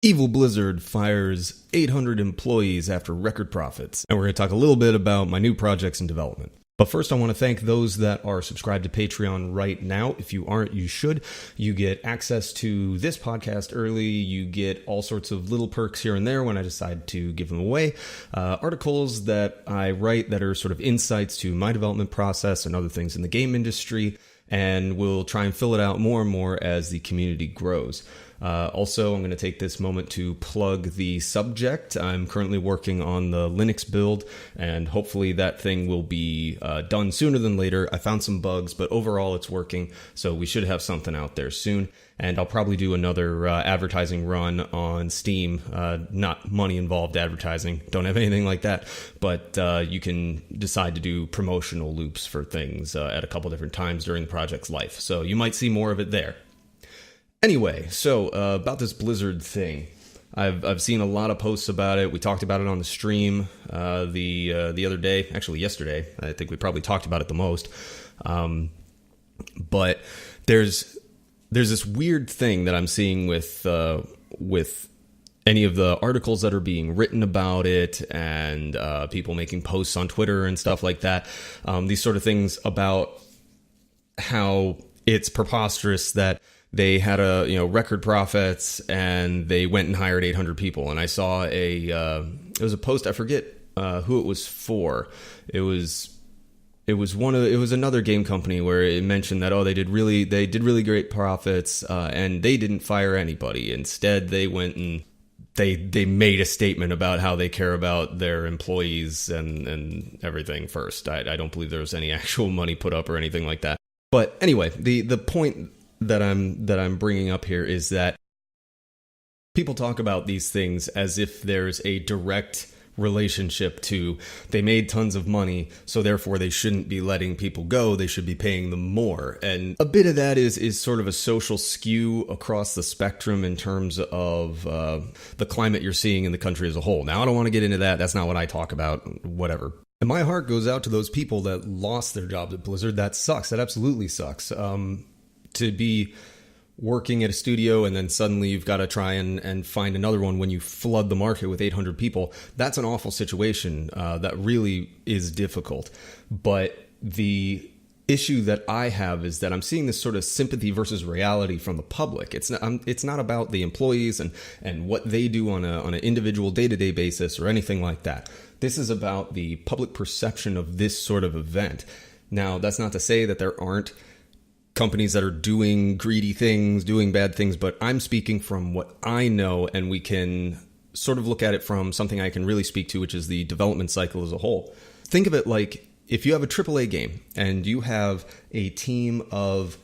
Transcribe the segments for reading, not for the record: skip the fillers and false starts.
Evil Blizzard fires 800 employees after record profits. And we're going to talk a little bit about my new projects in development. But first, I want to thank those that are subscribed to Patreon right now. If you aren't, you should. You get access to this podcast early. You get all sorts of little perks here and there when I decide to give them away. Articles that I write that are sort of insights to my development process and other things in the game industry. And we'll try and fill it out more and more as the community grows. Also, I'm going to take this moment to plug the subject. I'm currently working on the Linux build, and hopefully that thing will be done sooner than later. I found some bugs, but overall it's working, so we should have something out there soon. And I'll probably do another advertising run on Steam. Not money-involved advertising. Don't have anything like that. But you can decide to do promotional loops for things at a couple different times during the project's life. So you might see more of it there. Anyway, so about this Blizzard thing. I've seen a lot of posts about it. We talked about it on the stream the other day. Actually, yesterday. I think we probably talked about it the most. But there's this weird thing that I'm seeing with any of the articles that are being written about it and people making posts on Twitter and stuff like that. These sort of things about how it's preposterous that they had record profits and they went and hired 800 people. And I saw it was a post. I forget who it was for. It was another game company where it mentioned that they did really great profits and they didn't fire anybody. Instead, they went and they made a statement about how they care about their employees and everything first. I don't believe there was any actual money put up or anything like that. But anyway, the point that I'm bringing up here is that people talk about these things as if there's a direct relationship to they made tons of money, so therefore they shouldn't be letting people go, they should be paying them more. And a bit of that is sort of a social skew across the spectrum in terms of the climate you're seeing in the country as a whole. Now, I don't want to get into that. That's not what I talk about, whatever. And my heart goes out to those people that lost their jobs at Blizzard. That sucks. That absolutely sucks. To be working at a studio and then suddenly you've got to try and find another one when you flood the market with 800 people. That's an awful situation. That really is difficult. But the issue that I have is that I'm seeing this sort of sympathy versus reality from the public. It's not about the employees and what they do on an individual day-to-day basis or anything like that. This is about the public perception of this sort of event. Now, that's not to say that there aren't companies that are doing greedy things, doing bad things, but I'm speaking from what I know, and we can sort of look at it from something I can really speak to, which is the development cycle as a whole. Think of it like if you have a AAA game and you have a team of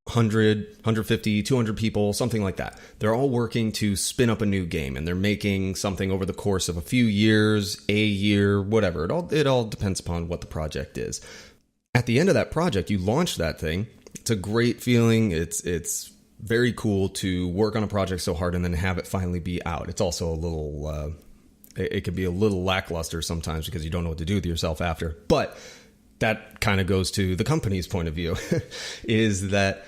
100, 150, 200 people, something like that. They're all working to spin up a new game, and they're making something over the course of a few years, a year, whatever. It all depends upon what the project is. At the end of that project, you launch that thing. It's a great feeling. It's very cool to work on a project so hard and then have it finally be out. It's also a little, it can be a little lackluster sometimes because you don't know what to do with yourself after. But that kind of goes to the company's point of view, is that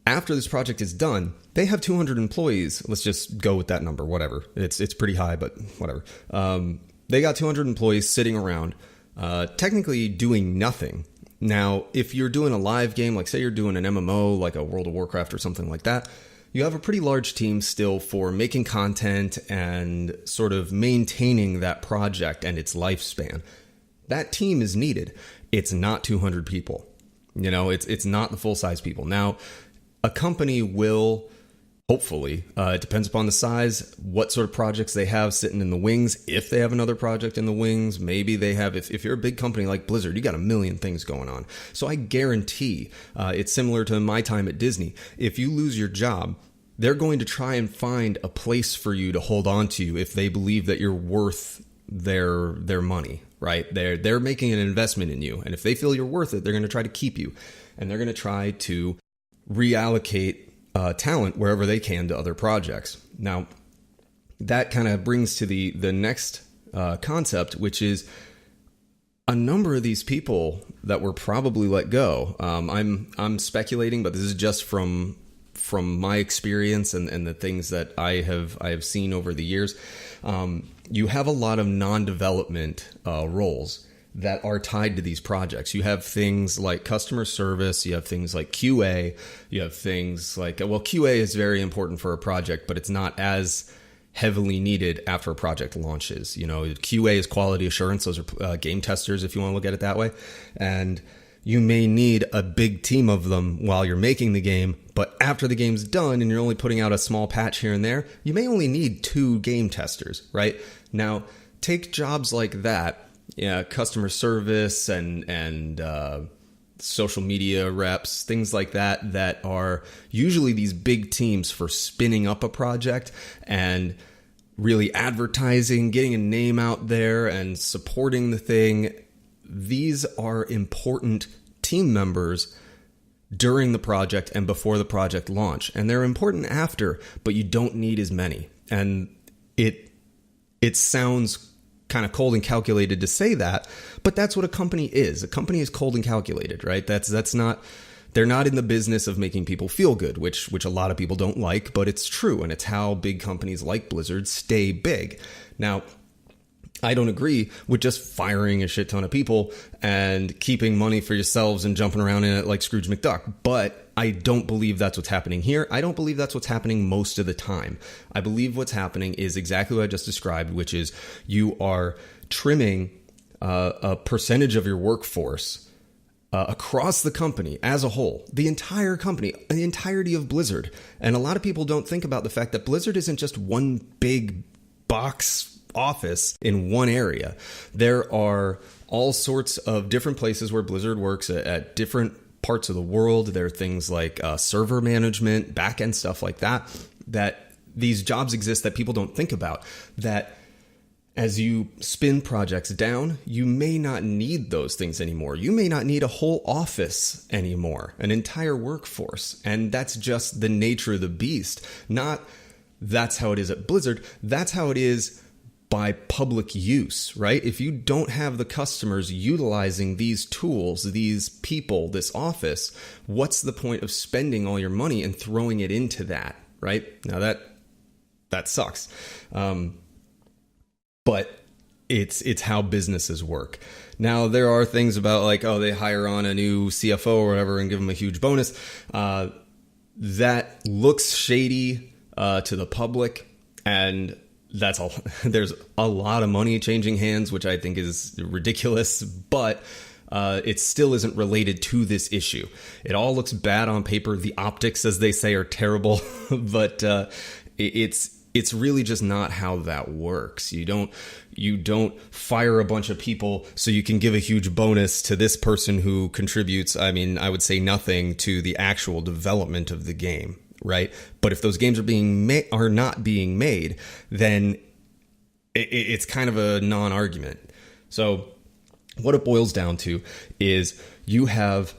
after this project is done, they have 200 employees. Let's just go with that number, whatever. It's pretty high, but whatever. They got 200 employees sitting around, technically doing nothing. Now, if you're doing a live game, like say you're doing an MMO, like a World of Warcraft or something like that, you have a pretty large team still for making content and sort of maintaining that project and its lifespan. That team is needed. It's not 200 people. It's not the full-size people. Now, a company will, hopefully, it depends upon the size, what sort of projects they have sitting in the wings. If they have another project in the wings, maybe they have, if you're a big company like Blizzard, you got a million things going on. So I guarantee it's similar to my time at Disney. If you lose your job, they're going to try and find a place for you to hold on to if they believe that you're worth their money, right? They're making an investment in you. And if they feel you're worth it, they're going to try to keep you. And they're going to try to reallocate talent wherever they can to other projects. Now, that kind of brings to the next concept, which is a number of these people that were probably let go. I'm speculating, but this is just from from my experience and the things that I have seen over the years, you have a lot of non-development roles that are tied to these projects. You have things like customer service, you have things like QA, you have things like, well, QA is very important for a project, but it's not as heavily needed after a project launches. You know, QA is quality assurance. Those are game testers, if you want to look at it that way. And you may need a big team of them while you're making the game, but after the game's done and you're only putting out a small patch here and there, you may only need 2 game testers, right? Now, take jobs like that, customer service and social media reps, things like that, that are usually these big teams for spinning up a project and really advertising, getting a name out there and supporting the thing. These are important team members during the project and before the project launch, and they're important after, but you don't need as many. And it sounds kind of cold and calculated to say that, but that's what a company is. A company is cold and calculated, right? That's not, they're not in the business of making people feel good, which a lot of people don't like, but it's true. And it's how big companies like Blizzard stay big. Now, I don't agree with just firing a shit ton of people and keeping money for yourselves and jumping around in it like Scrooge McDuck. But I don't believe that's what's happening here. I don't believe that's what's happening most of the time. I believe what's happening is exactly what I just described, which is you are trimming a percentage of your workforce across the company as a whole, the entire company, the entirety of Blizzard. And a lot of people don't think about the fact that Blizzard isn't just one big box office in one area. There are all sorts of different places where Blizzard works at different parts of the world. There are things like server management, back-end stuff like that, that these jobs exist that people don't think about, that as you spin projects down, you may not need those things anymore. You may not need a whole office anymore, an entire workforce. And that's just the nature of the beast. Not that's how it is at Blizzard. That's how it is by public use, right? If you don't have the customers utilizing these tools, these people, this office, what's the point of spending all your money and throwing it into that, right? Now that sucks. But it's how businesses work. Now, there are things about like, oh, they hire on a new CFO or whatever and give them a huge bonus. That looks shady to the public, and that's all. There's a lot of money changing hands, which I think is ridiculous, but it still isn't related to this issue. It all looks bad on paper. The optics, as they say, are terrible, but it's really just not how that works. You don't fire a bunch of people so you can give a huge bonus to this person who contributes, I mean, I would say nothing to the actual development of the game, right? But if those games are not being made, then it's kind of a non-argument. So what it boils down to is you have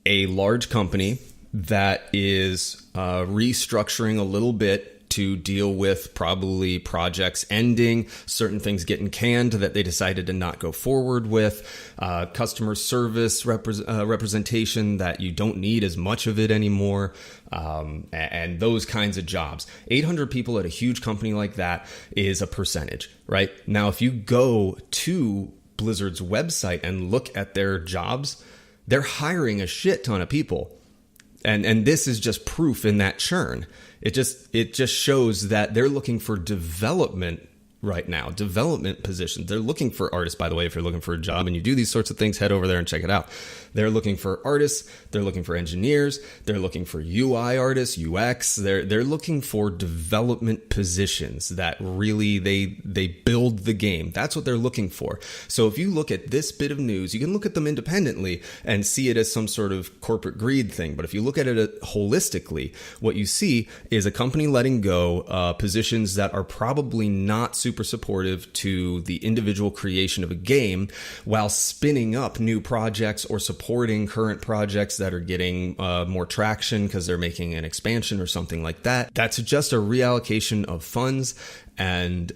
a large company that is restructuring a little bit to deal with probably projects ending, certain things getting canned that they decided to not go forward with, customer service representation that you don't need as much of it anymore, and those kinds of jobs. 800 people at a huge company like that is a percentage, right? Now, if you go to Blizzard's website and look at their jobs, they're hiring a shit ton of people. And this is just proof in that churn. It just shows that they're looking for development right now, development positions. They're looking for artists, by the way. If you're looking for a job and you do these sorts of things, head over there and check it out. They're looking for artists. They're looking for engineers. They're looking for UI artists, UX. They're looking for development positions that really they build the game. That's what they're looking for. So if you look at this bit of news, you can look at them independently and see it as some sort of corporate greed thing. But if you look at it holistically, what you see is a company letting go positions that are probably not super supportive to the individual creation of a game, while spinning up new projects or supporting current projects that are getting more traction because they're making an expansion or something like that. That's just a reallocation of funds, and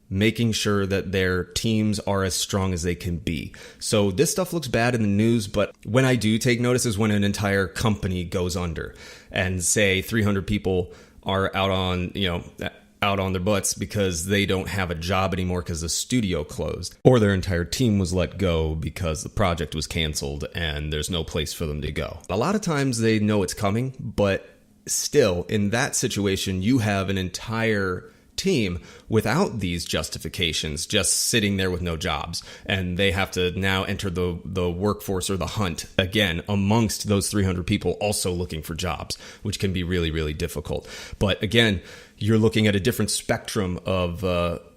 making sure that their teams are as strong as they can be. So this stuff looks bad in the news, but when I do take notice is when an entire company goes under and say 300 people are out on their butts because they don't have a job anymore because the studio closed, or their entire team was let go because the project was canceled and there's no place for them to go. A lot of times they know it's coming, but still, in that situation, you have an entire team without these justifications just sitting there with no jobs, and they have to now enter the workforce or the hunt again amongst those 300 people also looking for jobs, which can be really, really difficult. But again, you're looking at a different spectrum of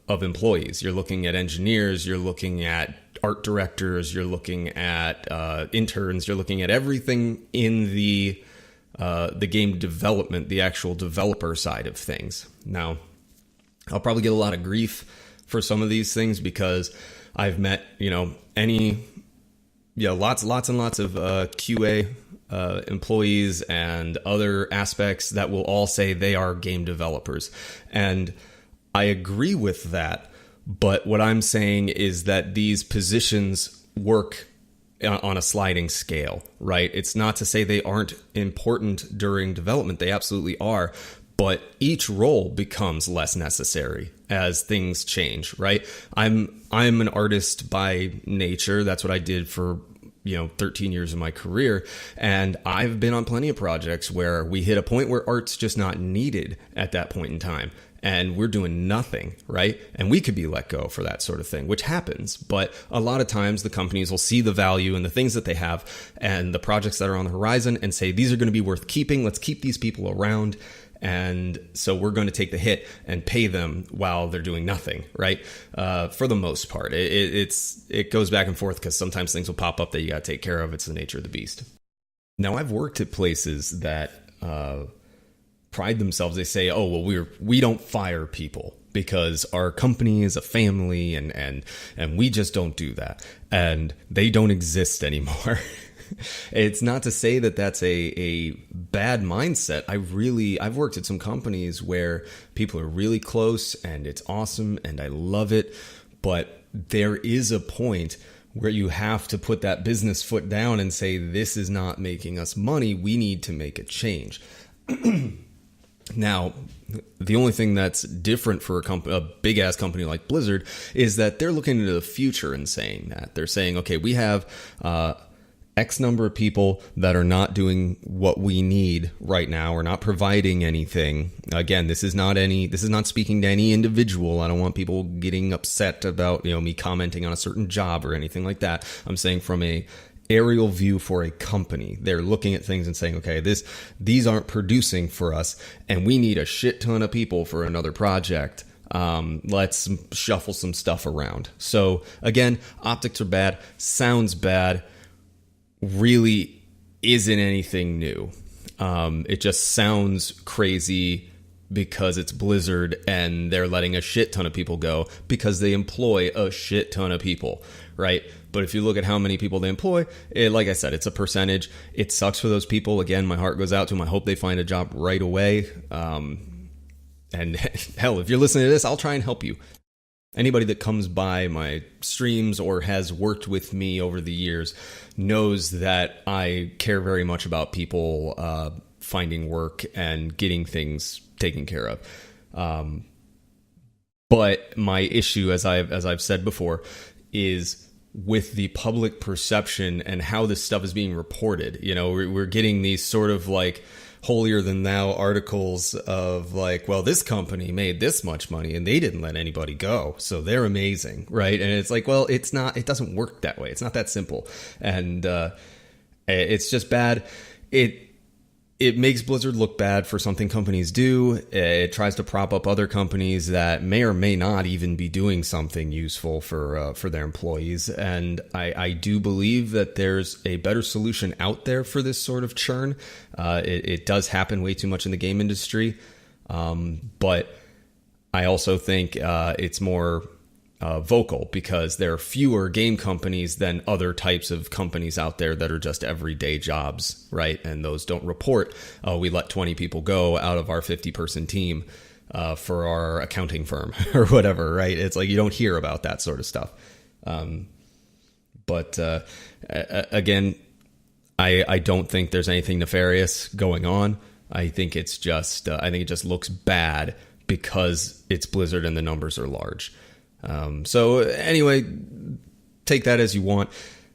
employees. You're looking at engineers, you're looking at art directors, you're looking at interns, you're looking at everything in the game development, the actual developer side of things. Now, I'll probably get a lot of grief for some of these things because I've met, lots and lots of QA employees and other aspects that will all say they are game developers. And I agree with that. But what I'm saying is that these positions work on a sliding scale, right? It's not to say they aren't important during development. They absolutely are. But each role becomes less necessary as things change, right? I'm an artist by nature. That's what I did for 13 years of my career. And I've been on plenty of projects where we hit a point where art's just not needed at that point in time. And we're doing nothing, right? And we could be let go for that sort of thing, which happens. But a lot of times the companies will see the value in the things that they have and the projects that are on the horizon and say, these are going to be worth keeping. Let's keep these people around. And so we're going to take the hit and pay them while they're doing nothing, right? For the most part, it goes back and forth because sometimes things will pop up that you got to take care of. It's the nature of the beast. Now, I've worked at places that pride themselves. They say, "Oh, well, we don't fire people because our company is a family, and we just don't do that, and they don't exist anymore." It's not to say that that's a bad mindset. I've worked at some companies where people are really close and it's awesome and I love it. But there is a point where you have to put that business foot down and say, this is not making us money. We need to make a change. Now, the only thing that's different for a big ass company like Blizzard is that they're looking into the future and saying that. They're saying, okay, we have X number of people that are not doing what we need right now, or not providing anything. Again, this is not speaking to any individual. I don't want people getting upset about, me commenting on a certain job or anything like that. I'm saying from a aerial view for a company. They're looking at things and saying, okay, these aren't producing for us and we need a shit ton of people for another project. Let's shuffle some stuff around. So again, optics are bad, sounds bad, really isn't anything new. It just sounds crazy because it's Blizzard and they're letting a shit ton of people go because they employ a shit ton of people, right? But if you look at how many people they employ, like I said, it's a percentage. It sucks for those people. Again, my heart goes out to them. I hope they find a job right away. And hell, if you're listening to this, I'll try and help you. Anybody that comes by my streams or has worked with me over the years knows that I care very much about people finding work and getting things taken care of. But my issue, as I've said before, is with the public perception and how this stuff is being reported. We're getting these sort of like holier than thou articles of like, well, this company made this much money and they didn't let anybody go, so they're amazing, right? And it's like, well, it doesn't work that way. It's not that simple. And it's just bad. It makes Blizzard look bad for something companies do. It tries to prop up other companies that may or may not even be doing something useful for their employees. And I do believe that there's a better solution out there for this sort of churn. It does happen way too much in the game industry. But I also think it's more vocal because there are fewer game companies than other types of companies out there that are just everyday jobs, right? And those don't report, oh, we let 20 people go out of our 50-person team. for our accounting firm or whatever, right? It's like you don't hear about that sort of stuff. But again, I don't think there's anything nefarious going on. I think it's just I think it just looks bad because it's Blizzard and the numbers are large. So anyway, take that as you want.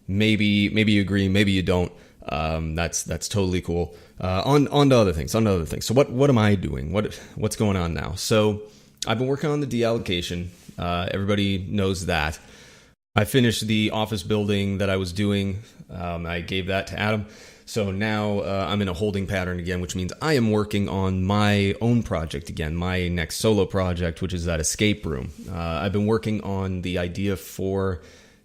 Maybe you agree, maybe you don't. That's totally cool. On to other things. So what am I doing? What's going on now? So I've been working on the deallocation. Everybody knows that. I finished the office building that I was doing. I gave that to Adam. So now I'm in a holding pattern again, which means I am working on my own project again, my next solo project, which is that escape room. I've been working on the idea for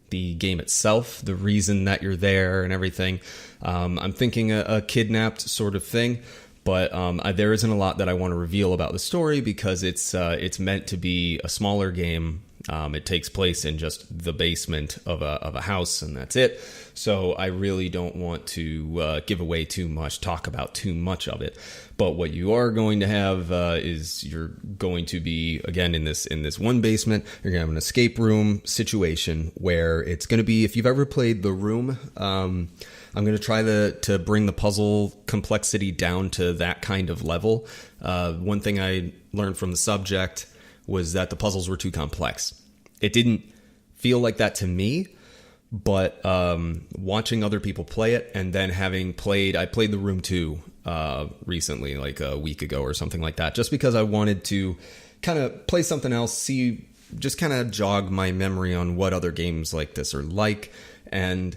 the game itself, the reason that you're there and everything. I'm thinking a kidnapped sort of thing, but there isn't a lot that I want to reveal about the story because it's meant to be a smaller game. It takes place in just the basement of a house, and that's it. So I really don't want to give away too much, talk about too much of it. But what you are going to have is you're going to be, again, in this one basement, you're going to have an escape room situation where it's going to be, if you've ever played The Room, I'm going to try to bring the puzzle complexity down to that kind of level. One thing I learned from the subject was that the puzzles were too complex. It didn't feel like that to me, but watching other people play it and then I played The Room 2 recently, like a week ago or something like that, just because I wanted to kind of play something else, just kind of jog my memory on what other games like this are like. And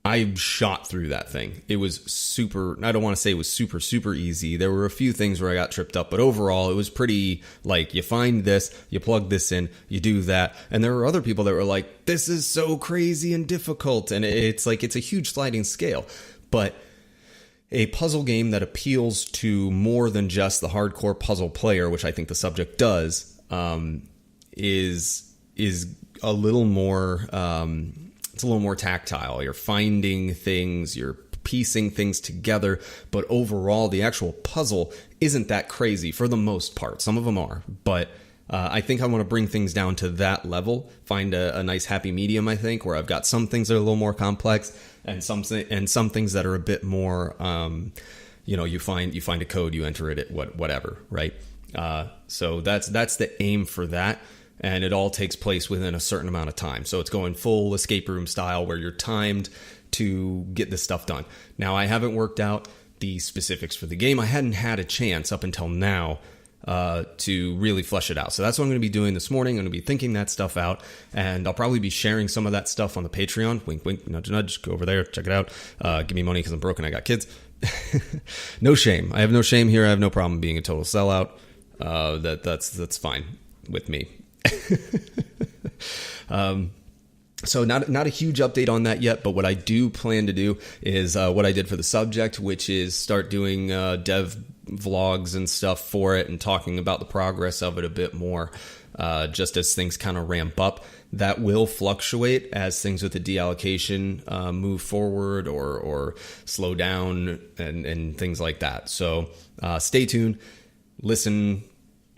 I shot through that thing. It was super, I don't want to say it was super, super easy. There were a few things where I got tripped up, but overall it was pretty, like, you find this, you plug this in, you do that. And there were other people that were like, this is so crazy and difficult. And it's like, it's a huge sliding scale. But a puzzle game that appeals to more than just the hardcore puzzle player, which I think the subject does, is a little more, it's a little more tactile. You're finding things, you're piecing things together, but overall the actual puzzle isn't that crazy for the most part. Some of them are, but I think I want to bring things down to that level, find a nice happy medium, I think, where I've got some things that are a little more complex and some things that are a bit more, you find a code, you enter it at whatever, right? So that's the aim for that. And it all takes place within a certain amount of time. So it's going full escape room style where you're timed to get this stuff done. Now, I haven't worked out the specifics for the game. I hadn't had a chance up until now to really flesh it out. So that's what I'm going to be doing this morning. I'm going to be thinking that stuff out. And I'll probably be sharing some of that stuff on the Patreon. Wink, wink, nudge, nudge. Go over there, check it out. Give me money because I'm broke and I got kids. No shame. I have no shame here. I have no problem being a total sellout. That's fine with me. So not a huge update on that yet, but what I do plan to do is what I did for the subject, which is start doing dev vlogs and stuff for it and talking about the progress of it a bit more, just as things kind of ramp up. That will fluctuate as things with the deallocation move forward or slow down and things like that. So stay tuned, listen,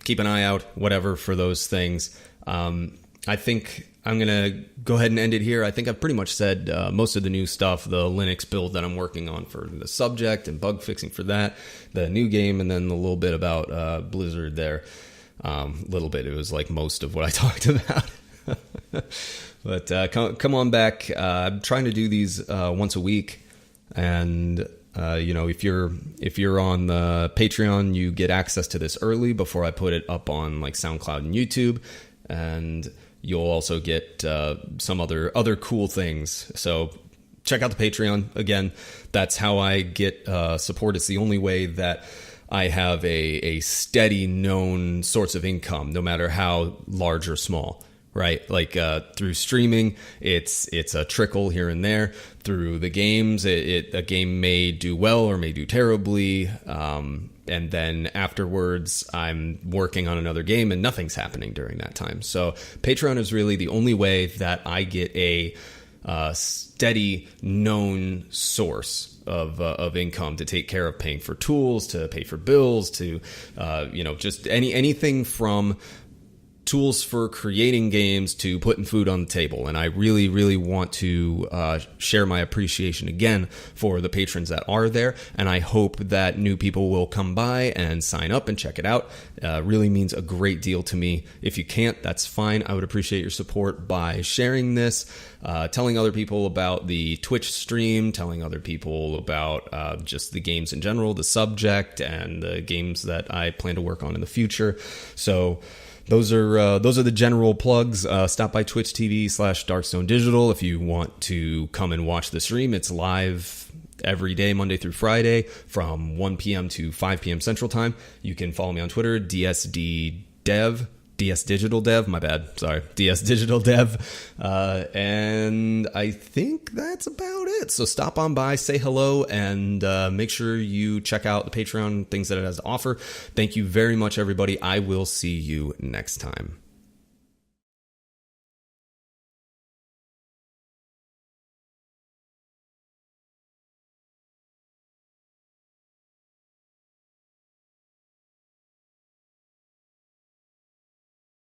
keep an eye out, whatever, for those things. I think I'm going to go ahead and end it here. I think I've pretty much said most of the new stuff, the Linux build that I'm working on for the subject and bug fixing for that, the new game, and then a little bit about Blizzard there. Little bit. It was like most of what I talked about. But come on back. I'm trying to do these once a week. And if you're on the Patreon, you get access to this early before I put it up on like SoundCloud and YouTube, and you'll also get some other cool things. So check out the Patreon. Again, that's how I get support. It's the only way that I have a steady known source of income, no matter how large or small. Right, like through streaming, it's a trickle here and there. Through the games, a game may do well or may do terribly, and then afterwards, I'm working on another game and nothing's happening during that time. So Patreon is really the only way that I get a steady, known source of income to take care of paying for tools, to pay for bills, to just anything from tools for creating games to putting food on the table. And I really, really want to share my appreciation again for the patrons that are there. And I hope that new people will come by and sign up and check it out. Really means a great deal to me. If you can't, that's fine. I would appreciate your support by sharing this, telling other people about the Twitch stream, telling other people about just the games in general, the subject, and the games that I plan to work on in the future. So those are the general plugs. Stop by Twitch TV/Darkstone Digital if you want to come and watch the stream. It's live every day, Monday through Friday, from 1 p.m. to 5 p.m. Central Time. You can follow me on Twitter, DSDDev. DS Digital Dev, my bad. Sorry, DS Digital Dev. And I think that's about it. So stop on by, say hello, and make sure you check out the Patreon things that it has to offer. Thank you very much, everybody. I will see you next time.